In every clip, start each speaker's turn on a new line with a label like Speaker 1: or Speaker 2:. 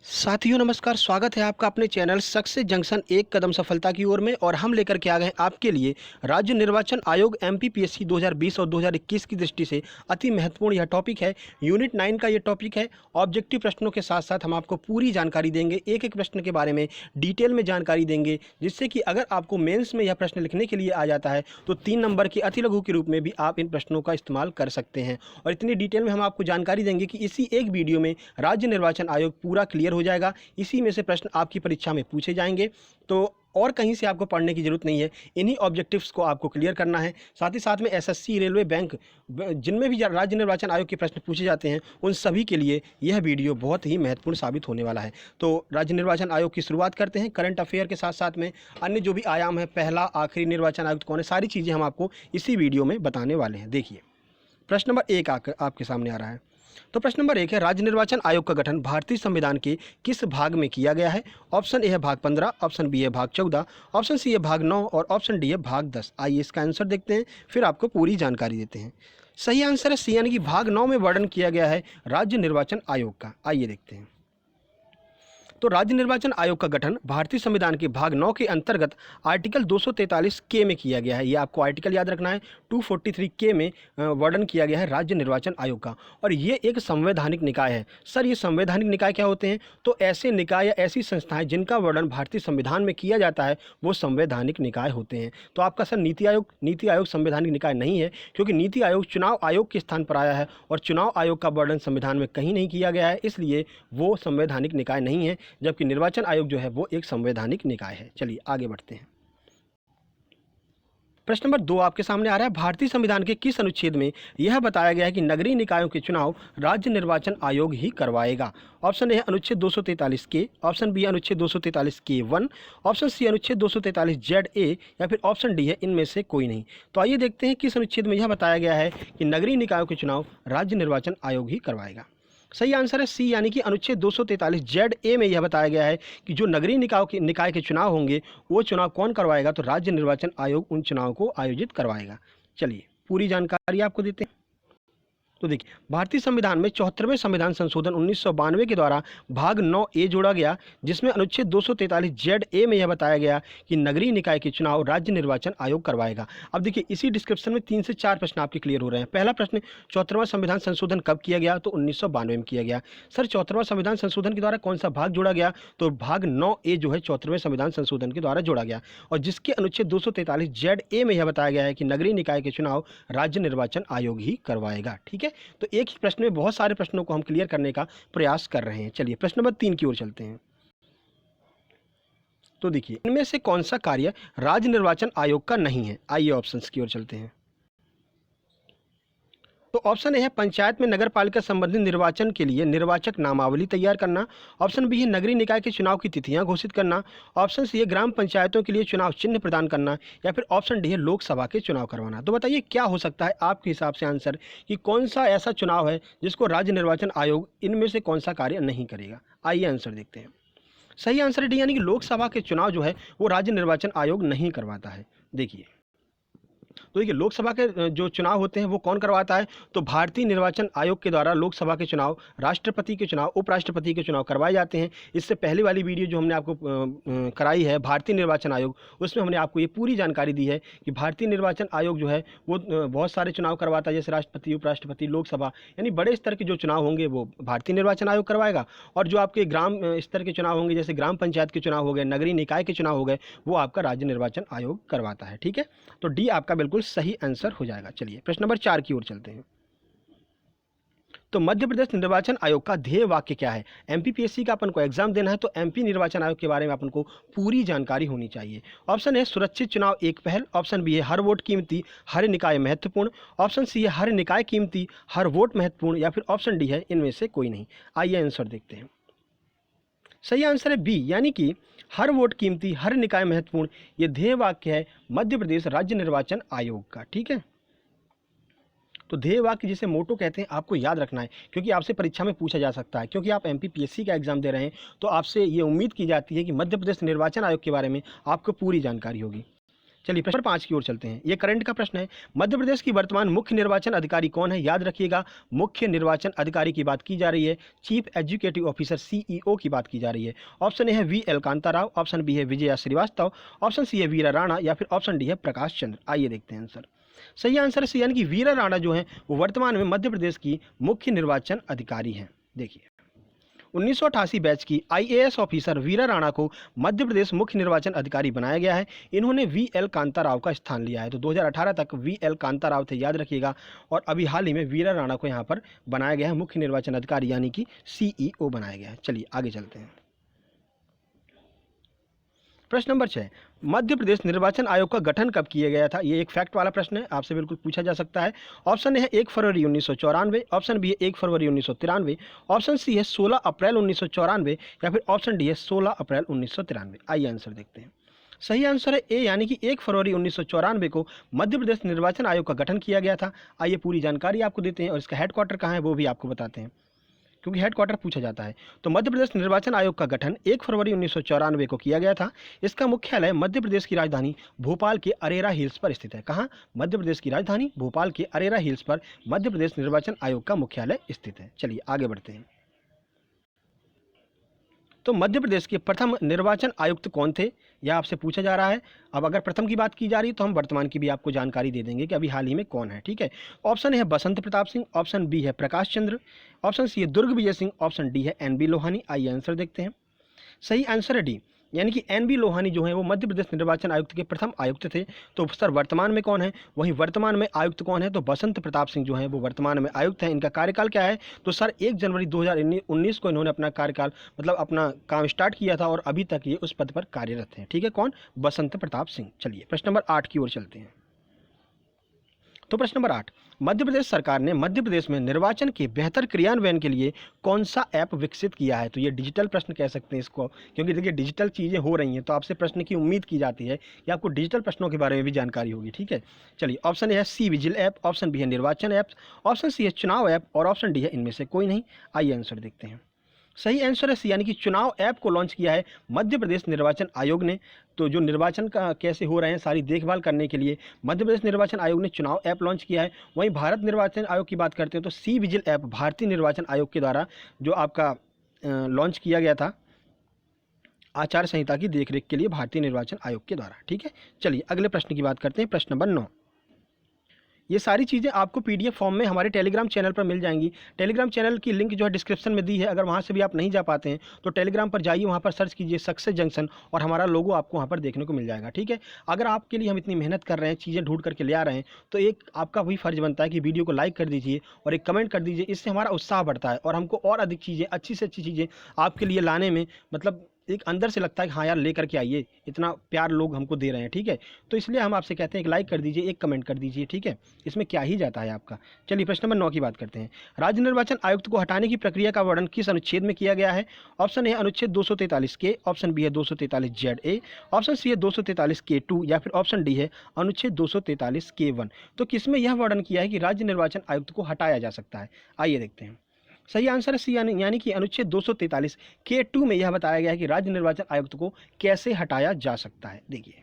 Speaker 1: साथियों नमस्कार, स्वागत है आपका अपने चैनल सक्सेस जंक्शन एक कदम सफलता की ओर में। और हम लेकर के आ गए हैं आपके लिए राज्य निर्वाचन आयोग एमपीपीएससी 2020 और 2021 की दृष्टि से अति महत्वपूर्ण यह टॉपिक है। यूनिट 9 का ये टॉपिक है। ऑब्जेक्टिव प्रश्नों के साथ साथ हम आपको पूरी जानकारी देंगे, एक एक प्रश्न के बारे में डिटेल में जानकारी देंगे, जिससे कि अगर आपको मेंस में यह प्रश्न लिखने के लिए आ जाता है तो 3 नंबर के अति लघु के रूप में भी आप इन प्रश्नों का इस्तेमाल कर सकते हैं। और इतनी डिटेल में हम आपको जानकारी देंगे कि इसी एक वीडियो में राज्य निर्वाचन आयोग पूरा क्लियर हो जाएगा। इसी में से प्रश्न आपकी परीक्षा में पूछे जाएंगे, तो और कहीं से आपको पढ़ने की जरूरत नहीं है। इन्हीं ऑब्जेक्टिव्स को आपको क्लियर करना है। साथ ही साथ में एसएससी, रेलवे, बैंक, जिनमें भी राज्य निर्वाचन आयोग के प्रश्न पूछे जाते हैं उन सभी के लिए यह वीडियो बहुत ही महत्वपूर्ण साबित होने वाला है। तो राज्य निर्वाचन आयोग की शुरुआत करते हैं। करंट अफेयर के साथ साथ में अन्य जो भी आयाम है, पहला आखिरी निर्वाचन आयुक्त कौन है, सारी चीज़ें हम आपको इसी वीडियो में बताने वाले हैं। देखिए, प्रश्न नंबर 1 आपके सामने आ रहा है। तो प्रश्न नंबर 1 है, राज्य निर्वाचन आयोग का गठन भारतीय संविधान के किस भाग में किया गया है? ऑप्शन ए है भाग 15, ऑप्शन बी है भाग 14, ऑप्शन सी है भाग 9 और ऑप्शन डी है भाग 10। आइए इसका आंसर देखते हैं, फिर आपको पूरी जानकारी देते हैं। सही आंसर है सी, यानी कि भाग 9 में वर्णन किया गया है राज्य निर्वाचन आयोग का। आइए देखते हैं। तो राज्य निर्वाचन आयोग का गठन भारतीय संविधान के भाग 9 के अंतर्गत आर्टिकल 243 के में किया गया है। ये आपको आर्टिकल याद रखना है। 243 के में वर्णन किया गया है राज्य निर्वाचन आयोग का। और ये एक संवैधानिक निकाय है। सर, ये संवैधानिक निकाय क्या होते हैं? तो ऐसे निकाय या ऐसी संस्थाएं जिनका वर्णन भारतीय संविधान में किया जाता है वो संवैधानिक निकाय होते हैं। तो आपका सर नीति आयोग संवैधानिक निकाय नहीं है, क्योंकि नीति आयोग चुनाव आयोग के स्थान पर आया है और चुनाव आयोग का वर्णन संविधान में कहीं नहीं किया गया है, इसलिए वो संवैधानिक निकाय नहीं है। जबकि निर्वाचन आयोग जो है वो एक संवैधानिक निकाय है। चलिए आगे बढ़ते हैं। प्रश्न नंबर 2 आपके सामने आ रहा है, भारतीय संविधान के किस अनुच्छेद में यह बताया गया है कि नगरीय निकायों के चुनाव राज्य निर्वाचन आयोग ही करवाएगा? ऑप्शन ए है अनुच्छेद 243 के, ऑप्शन बी है अनुच्छेद 243 के 1, ऑप्शन सी अनुच्छेद 243 जेड ए, या फिर ऑप्शन डी है इनमें से कोई नहीं। तो आइए देखते हैं किस अनुच्छेद में यह बताया गया है कि नगरीय निकायों के चुनाव राज्य निर्वाचन आयोग ही करवाएगा। सही आंसर है सी, यानी कि अनुच्छेद 243 जेड ए में यह बताया गया है कि जो नगरीय निकाय के चुनाव होंगे वो चुनाव कौन करवाएगा? तो राज्य निर्वाचन आयोग उन चुनाव को आयोजित करवाएगा। चलिए पूरी जानकारी आपको देते हैं। तो देखिए, भारतीय संविधान में 74वें संविधान संशोधन 1992 के द्वारा भाग 9 ए जोड़ा गया, जिसमें अनुच्छेद 243 जेड ए में यह बताया गया कि नगरीय निकाय के चुनाव राज्य निर्वाचन आयोग करवाएगा। अब देखिए, इसी डिस्क्रिप्शन में 3 से 4 प्रश्न आपके क्लियर हो रहे हैं। पहला प्रश्न, 74वां संविधान संशोधन कब किया गया? तो 1992 में किया गया। सर, 74वां संविधान संशोधन के द्वारा कौन सा भाग जोड़ा गया? तो भाग 9 ए जो है 74वें संविधान संशोधन के द्वारा जोड़ा गया, और जिसके अनुच्छेद 243 जेड ए में यह बताया गया है कि नगरीय निकाय के चुनाव राज्य निर्वाचन आयोग ही करवाएगा। ठीक है, तो एक ही प्रश्न में बहुत सारे प्रश्नों को हम क्लियर करने का प्रयास कर रहे हैं। चलिए प्रश्न नंबर 3 की ओर चलते हैं। तो देखिए, इनमें से कौन सा कार्य राज्य निर्वाचन आयोग का नहीं है? आइए ऑप्शंस की ओर चलते हैं। तो ऑप्शन ए है पंचायत में नगर पालिका संबंधित निर्वाचन के लिए निर्वाचक नामावली तैयार करना, ऑप्शन बी है नगरीय निकाय के चुनाव की तिथियां घोषित करना, ऑप्शन सी है ग्राम पंचायतों के लिए चुनाव चिन्ह प्रदान करना, या फिर ऑप्शन डी है लोकसभा के चुनाव करवाना। तो बताइए क्या हो सकता है आपके हिसाब से आंसर, कि कौन सा ऐसा चुनाव है जिसको राज्य निर्वाचन आयोग इनमें से कौन सा कार्य नहीं करेगा? आइए आंसर देखते हैं। सही आंसर है डी, यानी कि लोकसभा के चुनाव जो है वो राज्य निर्वाचन आयोग नहीं करवाता है। देखिए, तो देखिए, लोकसभा के जो चुनाव होते हैं वो कौन करवाता है? तो भारतीय निर्वाचन आयोग के द्वारा लोकसभा के चुनाव, राष्ट्रपति के चुनाव, उपराष्ट्रपति के चुनाव करवाए जाते हैं। इससे पहले वाली वीडियो जो हमने आपको कराई है भारतीय निर्वाचन आयोग, उसमें हमने आपको ये पूरी जानकारी दी है कि भारतीय निर्वाचन आयोग जो है वो बहुत सारे चुनाव करवाता है, जैसे राष्ट्रपति, उपराष्ट्रपति, लोकसभा, यानी बड़े स्तर के जो चुनाव होंगे वो भारतीय निर्वाचन आयोग करवाएगा। और जो आपके ग्राम स्तर के चुनाव होंगे, जैसे ग्राम पंचायत के चुनाव हो गए, नगरीय निकाय के चुनाव हो गए, वो आपका राज्य निर्वाचन आयोग करवाता है। ठीक है, तो डी आपका बिल्कुल सही आंसर हो जाएगा। चलिए प्रश्न नंबर 4 की ओर चलते हैं। तो मध्य प्रदेश निर्वाचन आयोग का ध्येय वाक्य क्या है? एमपीपीएससी का अपन को एग्जाम देना है, तो एमपी निर्वाचन आयोग के बारे में अपन को पूरी जानकारी होनी चाहिए। ऑप्शन है सुरक्षित चुनाव एक पहल, ऑप्शन बी है हर वोट कीमती, हर निकाय महत्वपूर्ण, ऑप्शन सी है हर निकाय कीमती, हर वोट महत्वपूर्ण, या फिर ऑप्शन डी है इनमें से कोई नहीं। आइए आंसर देखते हैं। सही आंसर है बी, यानी कि हर वोट कीमती, हर निकाय महत्वपूर्ण, ये ध्येय वाक्य है मध्य प्रदेश राज्य निर्वाचन आयोग का। ठीक है, तो ध्येय वाक्य जिसे मोटो कहते हैं आपको याद रखना है, क्योंकि आपसे परीक्षा में पूछा जा सकता है। क्योंकि आप एमपीपीएससी का एग्जाम दे रहे हैं तो आपसे ये उम्मीद की जाती है कि मध्य प्रदेश निर्वाचन आयोग के बारे में आपको पूरी जानकारी होगी। चलिए प्रश्न 5 की ओर चलते हैं। ये करंट का प्रश्न है। मध्य प्रदेश की वर्तमान मुख्य निर्वाचन अधिकारी कौन है? याद रखिएगा, मुख्य निर्वाचन अधिकारी की बात की जा रही है, चीफ एग्जीक्यूटिव ऑफिसर सीईओ की बात की जा रही है। ऑप्शन ए है वी.एल. कांता राव, ऑप्शन बी है विजया श्रीवास्तव, ऑप्शन सी है वीरा राणा या फिर ऑप्शन डी है प्रकाश चंद्र। आइए देखते हैं आंसर। सही आंसर है सी, यानी कि वीरा राणा जो है वो वर्तमान में मध्य प्रदेश की मुख्य निर्वाचन अधिकारी हैं। देखिए 1988 बैच की आईएएस ऑफिसर वीरा राणा को मध्य प्रदेश मुख्य निर्वाचन अधिकारी बनाया गया है। इन्होंने वी.एल. कांता राव का स्थान लिया है। तो 2018 तक वी.एल. कांता राव थे, याद रखिएगा, और अभी हाल ही में वीरा राणा को यहाँ पर बनाया गया है मुख्य निर्वाचन अधिकारी, यानी कि सीईओ बनाया गया है। चलिए आगे चलते हैं। प्रश्न नंबर 6, मध्य प्रदेश निर्वाचन आयोग का गठन कब किया गया था? ये एक फैक्ट वाला प्रश्न है, आपसे बिल्कुल पूछा जा सकता है। ऑप्शन ए है 1 फरवरी 1994, ऑप्शन बी है 1 फरवरी 1993, ऑप्शन सी है 16 अप्रैल 1994 या फिर ऑप्शन डी है 16 अप्रैल 1993। आइए आंसर देखते हैं। सही आंसर है ए, यानी कि 1 फरवरी 1994 को मध्य प्रदेश निर्वाचन आयोग का गठन किया गया था। आइए पूरी जानकारी आपको देते हैं और इसका हेडक्वार्टर कहाँ है वो भी आपको बताते हैं, क्योंकि हेडक्वार्टर पूछा जाता है। तो मध्य प्रदेश निर्वाचन आयोग का गठन 1 फरवरी 1994 को किया गया था। इसका मुख्यालय मध्य प्रदेश की राजधानी भोपाल के अरेरा हिल्स पर स्थित है। कहाँ? मध्य प्रदेश की राजधानी भोपाल के अरेरा हिल्स पर मध्य प्रदेश निर्वाचन आयोग का मुख्यालय स्थित है। चलिए आगे बढ़ते हैं। तो मध्य प्रदेश के प्रथम निर्वाचन आयुक्त कौन थे, यह आपसे पूछा जा रहा है। अब अगर प्रथम की बात की जा रही है तो हम वर्तमान की भी आपको जानकारी दे देंगे कि अभी हाल ही में कौन है। ठीक है, ऑप्शन है बसंत प्रताप सिंह, ऑप्शन बी है प्रकाश चंद्र, ऑप्शन सी है दुर्ग विजय सिंह, ऑप्शन डी है एन बी लोहानी। आइए आंसर देखते हैं। सही आंसर है डी, यानी कि एन बी लोहानी जो है वो मध्य प्रदेश निर्वाचन आयुक्त के प्रथम आयुक्त थे। तो सर वर्तमान में कौन है, वहीं वर्तमान में आयुक्त कौन है? तो बसंत प्रताप सिंह जो है वो वर्तमान में आयुक्त हैं। इनका कार्यकाल क्या है? तो सर 1 जनवरी 2019 को इन्होंने अपना कार्यकाल मतलब अपना काम स्टार्ट किया था और अभी तक ये उस पद पर कार्यरत हैं। ठीक है, कौन? बसंत प्रताप सिंह। चलिए प्रश्न नंबर 8 की ओर चलते हैं। तो प्रश्न नंबर 8, मध्य प्रदेश सरकार ने मध्य प्रदेश में निर्वाचन के बेहतर क्रियान्वयन के लिए कौन सा ऐप विकसित किया है? तो ये डिजिटल प्रश्न कह सकते हैं इसको, क्योंकि देखिए डिजिटल चीज़ें हो रही हैं तो आपसे प्रश्न की उम्मीद की जाती है कि आपको डिजिटल प्रश्नों के बारे में भी जानकारी होगी। ठीक है, चलिए ऑप्शन ए है C vigil app, option B है निर्वाचन ऐप, ऑप्शन सी है चुनाव ऐप और ऑप्शन डी है इनमें से कोई नहीं। आइए आंसर देखते हैं। सही आंसर है सी, यानी कि चुनाव ऐप को लॉन्च किया है मध्य प्रदेश निर्वाचन आयोग ने। तो जो निर्वाचन का कैसे हो रहे हैं सारी देखभाल करने के लिए मध्य प्रदेश निर्वाचन आयोग ने चुनाव ऐप लॉन्च किया है। वहीं भारत निर्वाचन आयोग की बात करते हैं तो सी विजिल ऐप भारतीय निर्वाचन आयोग के द्वारा जो आपका लॉन्च किया गया था आचार संहिता की देखरेख के लिए भारतीय निर्वाचन आयोग के द्वारा। ठीक है, चलिए अगले प्रश्न की बात करते हैं। प्रश्न नंबर 9, ये सारी चीज़ें आपको पीडीएफ फॉर्म में हमारे टेलीग्राम चैनल पर मिल जाएंगी। टेलीग्राम चैनल की लिंक जो है डिस्क्रिप्शन में दी है, अगर वहाँ से भी आप नहीं जा पाते हैं तो टेलीग्राम पर जाइए, वहाँ पर सर्च कीजिए सक्सेस जंक्शन और हमारा लोगो आपको वहाँ पर देखने को मिल जाएगा। ठीक है, अगर आपके लिए हम इतनी मेहनत कर रहे हैं, चीज़ें ढूंढ करके ले आ रहे हैं, तो एक आपका भी फर्ज बनता है कि वीडियो को लाइक कर दीजिए और एक कमेंट कर दीजिए। इससे हमारा उत्साह बढ़ता है और हमको और अधिक चीज़ें, अच्छी से अच्छी चीज़ें आपके लिए लाने में मतलब एक अंदर से लगता है कि हाँ यार लेकर के आइए, इतना प्यार लोग हमको दे रहे हैं। ठीक है, तो इसलिए हम आपसे कहते हैं एक लाइक कर दीजिए, एक कमेंट कर दीजिए। ठीक है, इसमें क्या ही जाता है आपका। चलिए प्रश्न नंबर 9 की बात करते हैं। राज्य निर्वाचन आयुक्त को हटाने की प्रक्रिया का वर्णन किस अनुच्छेद में किया गया है? ऑप्शन ए अनुच्छेद 243 के, ऑप्शन बी है 243 ZA, ऑप्शन सी है 243 K2 या फिर ऑप्शन डी है अनुच्छेद 243 K1। तो किसमें यह वर्णन किया है कि राज्य निर्वाचन आयुक्त को हटाया जा सकता है? आइए देखते हैं। सही आंसर है सी, यानी कि अनुच्छेद 243 K2 में यह बताया गया है कि राज्य निर्वाचन आयुक्त को कैसे हटाया जा सकता है। देखिए,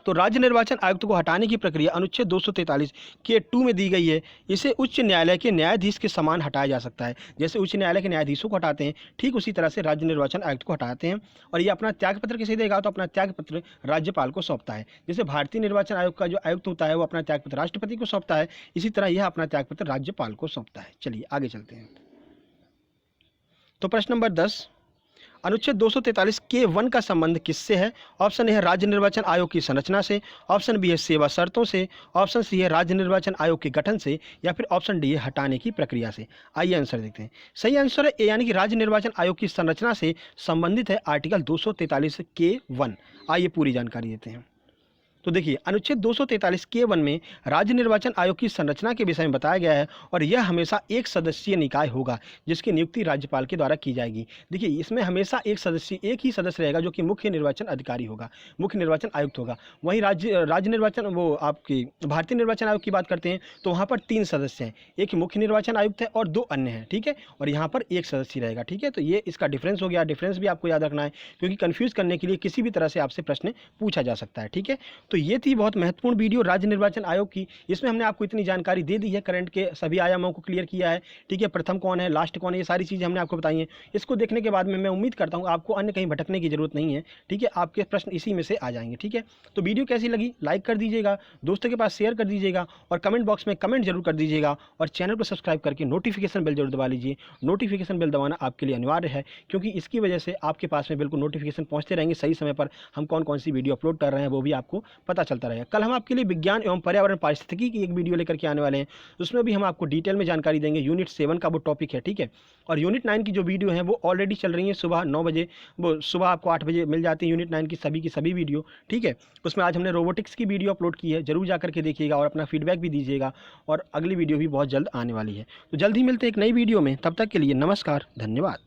Speaker 1: तो राज्य निर्वाचन आयुक्त को हटाने की प्रक्रिया अनुच्छेद 243 K2 में दी गई है। इसे उच्च न्यायालय के न्यायाधीश के समान हटाया जा सकता है। जैसे उच्च न्यायालय के न्यायाधीशों को हटाते हैं, ठीक उसी तरह से राज्य निर्वाचन आयुक्त को हटाते हैं। और ये अपना त्यागपत्र किसे देगा? तो अपना त्यागपत्र राज्यपाल को सौंपता है। जैसे भारतीय निर्वाचन आयोग का जो आयुक्त होता है वो अपना त्यागपत्र राष्ट्रपति को सौंपता है, इसी तरह यह अपना त्यागपत्र राज्यपाल को सौंपता है। चलिए आगे चलते हैं। तो प्रश्न नंबर 10, अनुच्छेद 243 K1 का संबंध किससे है? ऑप्शन ए है राज्य निर्वाचन आयोग की संरचना से, ऑप्शन बी है सेवा शर्तों से, ऑप्शन सी है राज्य निर्वाचन आयोग के गठन से या फिर ऑप्शन डी है हटाने की प्रक्रिया से। आइए आंसर देखते हैं। सही आंसर है ए, यानी कि राज्य निर्वाचन आयोग की संरचना से संबंधित है आर्टिकल 243 K1। आइए पूरी जानकारी देते हैं। तो देखिए अनुच्छेद 243 के 1 में राज्य निर्वाचन आयोग की संरचना के विषय में बताया गया है और यह हमेशा एक सदस्यीय निकाय होगा जिसकी नियुक्ति राज्यपाल के द्वारा की जाएगी। देखिए इसमें हमेशा एक ही सदस्य रहेगा जो कि मुख्य निर्वाचन अधिकारी होगा, मुख्य निर्वाचन आयुक्त होगा। वहीं राज्य निर्वाचन वो आपकी भारतीय निर्वाचन आयोग की बात करते हैं तो वहाँ पर 3 सदस्य हैं, एक मुख्य निर्वाचन आयुक्त है और 2 अन्य हैं, ठीक है। और यहाँ पर एक सदस्य रहेगा, ठीक है। तो ये इसका डिफरेंस हो गया, डिफरेंस भी आपको याद रखना है क्योंकि कन्फ्यूज़ करने के लिए किसी भी तरह से आपसे प्रश्न पूछा जा सकता है, ठीक है। तो ये थी बहुत महत्वपूर्ण वीडियो राज्य निर्वाचन आयोग की। इसमें हमने आपको इतनी जानकारी दे दी है, करंट के सभी आयामों को क्लियर किया है, ठीक है। प्रथम कौन है, लास्ट कौन है, ये सारी चीज़ें हमने आपको बताई हैं। इसको देखने के बाद में मैं उम्मीद करता हूँ आपको अन्य कहीं भटकने की जरूरत नहीं है, ठीक है। आपके प्रश्न इसी में से आ जाएंगे, ठीक है। तो वीडियो कैसी लगी लाइक कर दीजिएगा, दोस्तों के पास शेयर कर दीजिएगा और कमेंट बॉक्स में कमेंट जरूर कर दीजिएगा और चैनल को सब्सक्राइब करके नोटिफिकेशन बेल जरूर दबा लीजिए। नोटिफिकेशन बेल दबाना आपके लिए अनिवार्य है क्योंकि इसकी वजह से आपके पास में बिल्कुल नोटिफिकेशन पहुंचते रहेंगे सही समय पर। हम कौन कौन सी वीडियो अपलोड कर रहे हैं वो भी आपको पता चलता रहेगा। कल हम आपके लिए विज्ञान एवं पर्यावरण पारिस्थितिकी की एक वीडियो लेकर के आने वाले हैं, उसमें भी हम आपको डिटेल में जानकारी देंगे। यूनिट 7 का वो टॉपिक है, ठीक है। और यूनिट 9 की जो वीडियो है वो ऑलरेडी चल रही है सुबह 9 बजे, वो सुबह आपको 8 बजे मिल जाती है यूनिट 9 की सभी वीडियो, ठीक है। उसमें आज हमने रोबोटिक्स की वीडियो अपलोड की है, जरूर जाकर के देखिएगा और अपना फीडबैक भी दीजिएगा। और अगली वीडियो भी बहुत जल्द आने वाली है। तो जल्द ही मिलते हैं एक नई वीडियो में, तब तक के लिए नमस्कार, धन्यवाद।